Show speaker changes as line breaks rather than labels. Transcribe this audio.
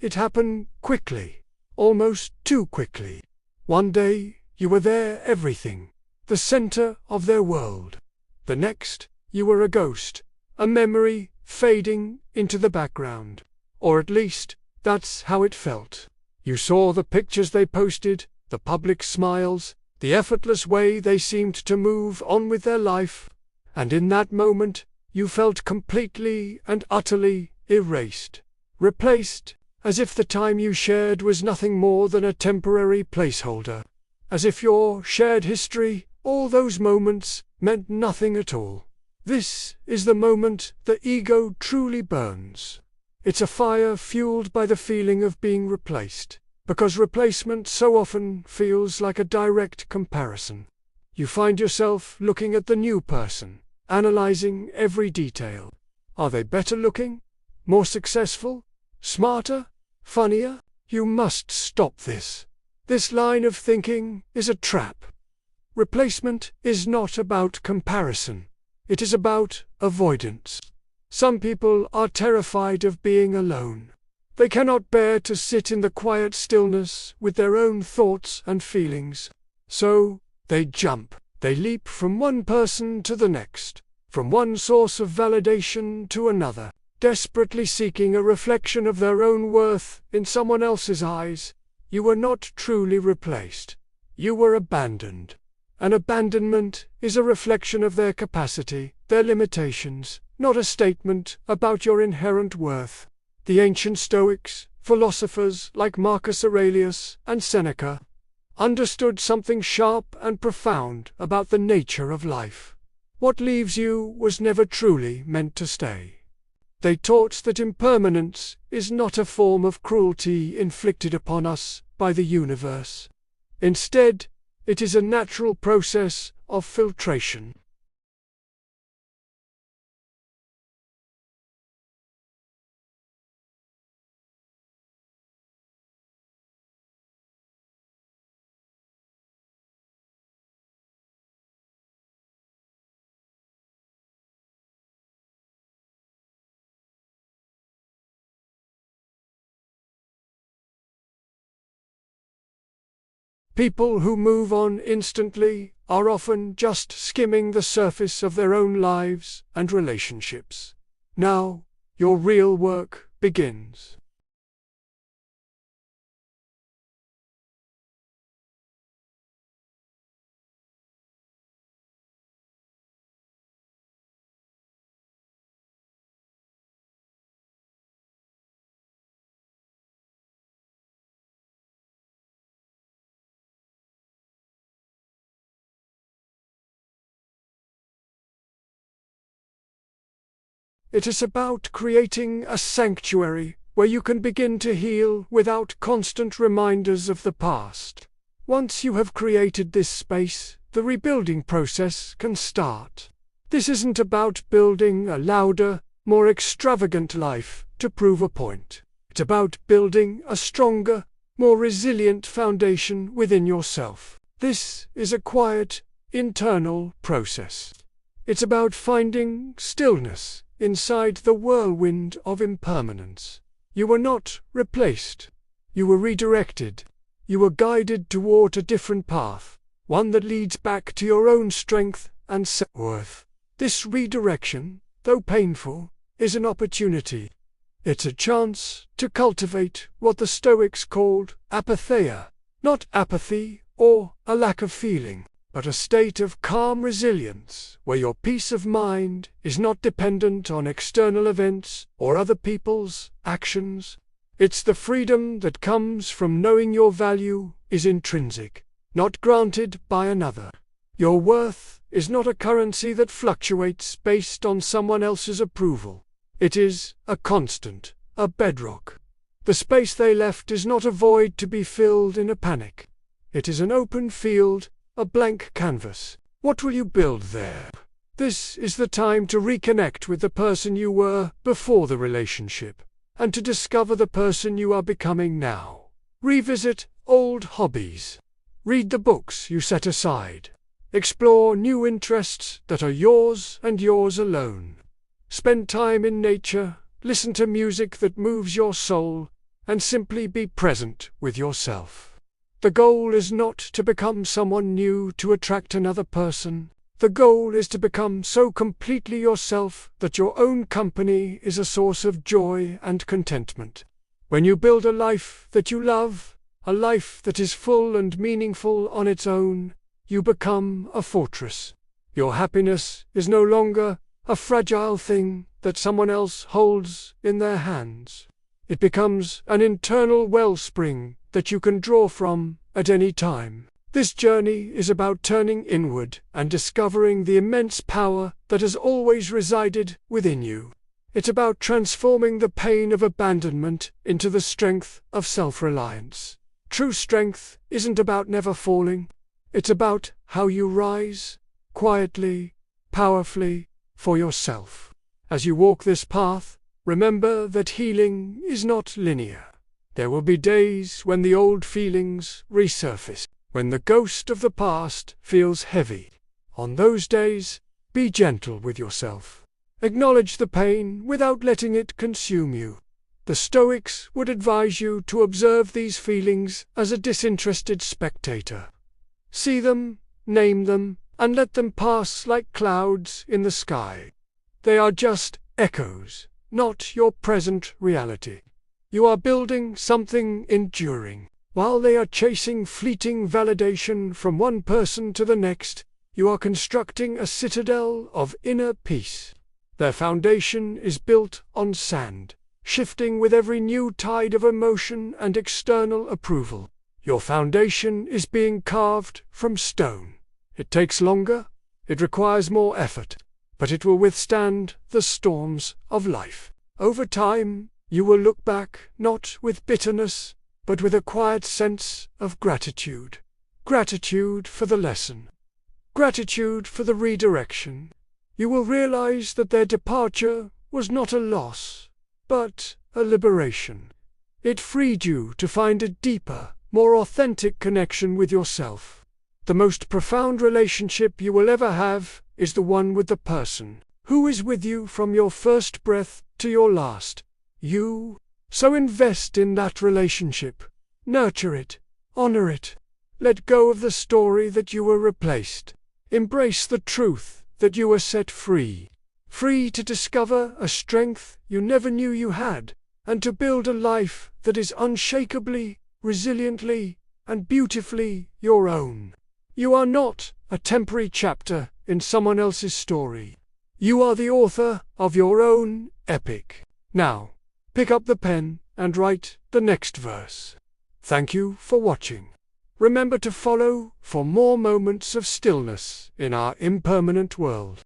It happened quickly, almost too quickly. One day, you were their everything, the center of their world. The next, you were a ghost, a memory fading into the background. Or at least, that's how it felt. You saw the pictures they posted, the public smiles, the effortless way they seemed to move on with their life, and in that moment, you felt completely and utterly erased, replaced, as if the time you shared was nothing more than a temporary placeholder, as if your shared history, all those moments, meant nothing at all. This is the moment the ego truly burns. It's a fire fueled by the feeling of being replaced, because replacement so often feels like a direct comparison. You find yourself looking at the new person, analyzing every detail. Are they better looking? More successful? Smarter? Funnier? You must stop this. This line of thinking is a trap. Replacement is not about comparison. It is about avoidance. Some people are terrified of being alone. They cannot bear to sit in the quiet stillness with their own thoughts and feelings. So, they jump. They leap from one person to the next, from one source of validation to another, desperately seeking a reflection of their own worth in someone else's eyes. You were not truly replaced. You were abandoned. An abandonment is a reflection of their capacity, their limitations, not a statement about your inherent worth. The ancient Stoics, philosophers like Marcus Aurelius and Seneca, understood something sharp and profound about the nature of life. What leaves you was never truly meant to stay. They taught that impermanence is not a form of cruelty inflicted upon us by the universe. Instead, it is a natural process of filtration. People who move on instantly are often just skimming the surface of their own lives and relationships. Now, your real work begins. It is about creating a sanctuary where you can begin to heal without constant reminders of the past. Once you have created this space, the rebuilding process can start. This isn't about building a louder, more extravagant life to prove a point. It's about building a stronger, more resilient foundation within yourself. This is a quiet, internal process. It's about finding stillness inside the whirlwind of impermanence. You were not replaced. You were redirected. You were guided toward a different path, one that leads back to your own strength and self-worth. This redirection, though painful, is an opportunity. It's a chance to cultivate what the Stoics called apatheia, not apathy or a lack of feeling, but a state of calm resilience where your peace of mind is not dependent on external events or other people's actions. It's the freedom that comes from knowing your value is intrinsic, not granted by another. Your worth is not a currency that fluctuates based on someone else's approval. It is a constant, a bedrock. The space they left is not a void to be filled in a panic. It is an open field, a blank canvas. What will you build there? This is the time to reconnect with the person you were before the relationship, and to discover the person you are becoming now. Revisit old hobbies. Read the books you set aside. Explore new interests that are yours and yours alone. Spend time in nature, listen to music that moves your soul, and simply be present with yourself. The goal is not to become someone new to attract another person. The goal is to become so completely yourself that your own company is a source of joy and contentment. When you build a life that you love, a life that is full and meaningful on its own, you become a fortress. Your happiness is no longer a fragile thing that someone else holds in their hands. It becomes an internal wellspring that you can draw from at any time. This journey is about turning inward and discovering the immense power that has always resided within you. It's about transforming the pain of abandonment into the strength of self-reliance. True strength isn't about never falling. It's about how you rise, quietly, powerfully, for yourself. As you walk this path, remember that healing is not linear. There will be days when the old feelings resurface, when the ghost of the past feels heavy. On those days, be gentle with yourself. Acknowledge the pain without letting it consume you. The Stoics would advise you to observe these feelings as a disinterested spectator. See them, name them, and let them pass like clouds in the sky. They are just echoes, not your present reality. You are building something enduring. While they are chasing fleeting validation from one person to the next, you are constructing a citadel of inner peace. Their foundation is built on sand, shifting with every new tide of emotion and external approval. Your foundation is being carved from stone. It takes longer, it requires more effort, but it will withstand the storms of life. Over time, you will look back not with bitterness, but with a quiet sense of gratitude. Gratitude for the lesson. Gratitude for the redirection. You will realize that their departure was not a loss, but a liberation. It freed you to find a deeper, more authentic connection with yourself. The most profound relationship you will ever have is the one with the person who is with you from your first breath to your last. So invest in that relationship. Nurture it. Honor it. Let go of the story that you were replaced. Embrace the truth that you were set free. Free to discover a strength you never knew you had, and to build a life that is unshakably, resiliently, and beautifully your own. You are not a temporary chapter in someone else's story. You are the author of your own epic. Now, pick up the pen and write the next verse. Thank you for watching. Remember to follow for more moments of stillness in our impermanent world.